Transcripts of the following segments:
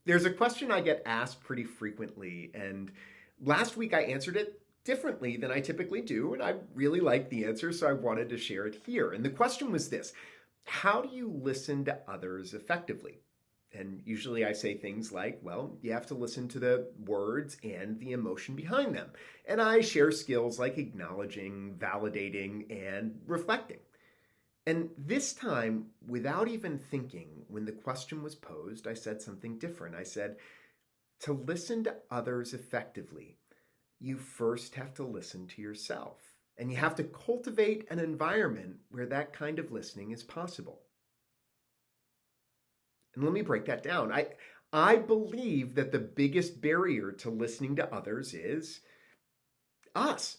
There's a question I get asked pretty frequently, and last week I answered it differently than I typically do, and I really liked the answer, so I wanted to share it here. And the question was this: how do you listen to others effectively? And usually I say things like, well, you have to listen to the words and the emotion behind them. And I share skills like acknowledging, validating, and reflecting. And this time, without even thinking, when the question was posed, I said something different. I said, to listen to others effectively, you first have to listen to yourself. And you have to cultivate an environment where that kind of listening is possible. And let me break that down. I believe that the biggest barrier to listening to others is us.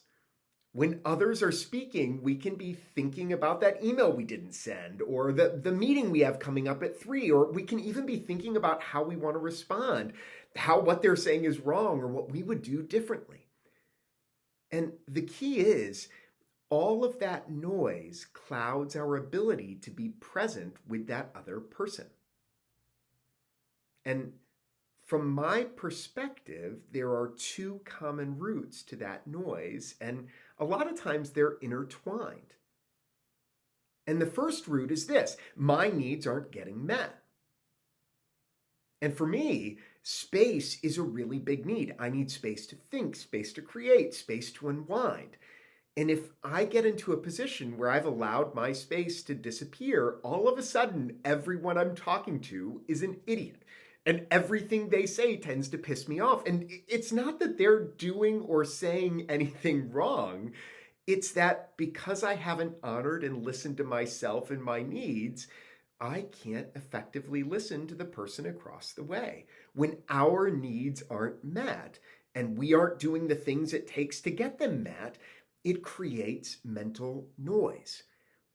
When others are speaking, we can be thinking about that email we didn't send, or the meeting we have coming up at 3, or we can even be thinking about how we want to respond, how what they're saying is wrong, or what we would do differently. And the key is, all of that noise clouds our ability to be present with that other person. And from my perspective, there are two common roots to that noise, and a lot of times they're intertwined. And the first root is this: my needs aren't getting met. And for me, space is a really big need. I need space to think, space to create, space to unwind. And if I get into a position where I've allowed my space to disappear, all of a sudden, everyone I'm talking to is an idiot. And everything they say tends to piss me off. And it's not that they're doing or saying anything wrong. It's that because I haven't honored and listened to myself and my needs, I can't effectively listen to the person across the way. When our needs aren't met and we aren't doing the things it takes to get them met, it creates mental noise.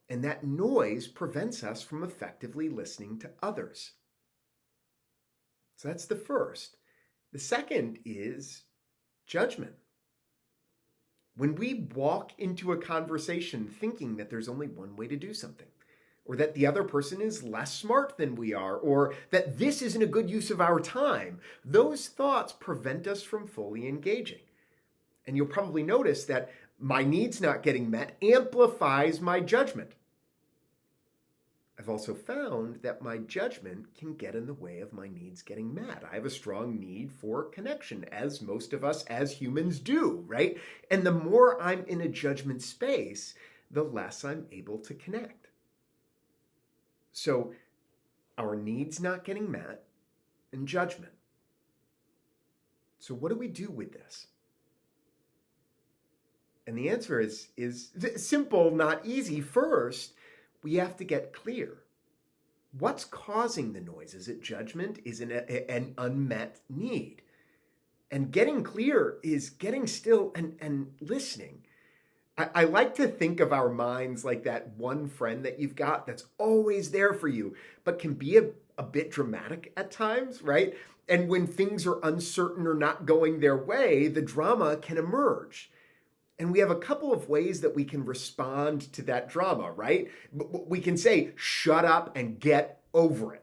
And that noise prevents us from effectively listening to others. So that's the first. The second is judgment. When we walk into a conversation thinking that there's only one way to do something, or that the other person is less smart than we are, or that this isn't a good use of our time, those thoughts prevent us from fully engaging. And you'll probably notice that my needs not getting met amplifies my judgment. I've also found that my judgment can get in the way of my needs getting met. I have a strong need for connection, as most of us as humans do, right? And the more I'm in a judgment space, the less I'm able to connect. So, our needs not getting met and judgment. So, what do we do with this? And the answer is simple, not easy. First, we have to get clear. What's causing the noise? Is it judgment? Is it an unmet need? And getting clear is getting still and listening. I like to think of our minds like that one friend that you've got that's always there for you, but can be a bit dramatic at times, right? And when things are uncertain or not going their way, the drama can emerge. And we have a couple of ways that we can respond to that drama, right? We can say, shut up and get over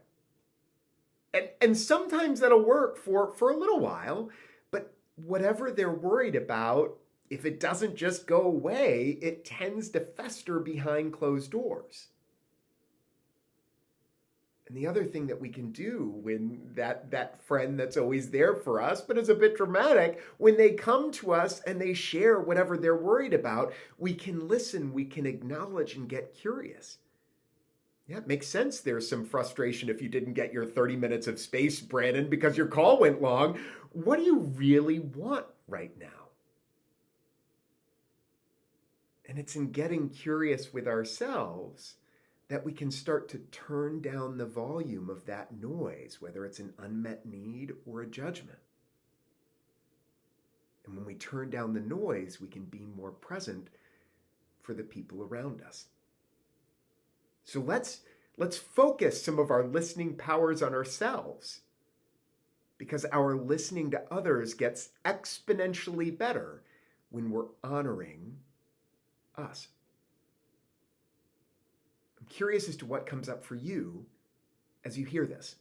it. And sometimes that'll work for a little while, but whatever they're worried about, if it doesn't just go away, it tends to fester behind closed doors. And the other thing that we can do when that friend that's always there for us, but is a bit dramatic, when they come to us and they share whatever they're worried about, we can listen, we can acknowledge and get curious. Yeah, it makes sense there's some frustration if you didn't get your 30 minutes of space, Brandon, because your call went long. What do you really want right now? And it's in getting curious with ourselves that we can start to turn down the volume of that noise, whether it's an unmet need or a judgment. And when we turn down the noise, we can be more present for the people around us. So let's focus some of our listening powers on ourselves, because our listening to others gets exponentially better when we're honoring us. I'm curious as to what comes up for you as you hear this.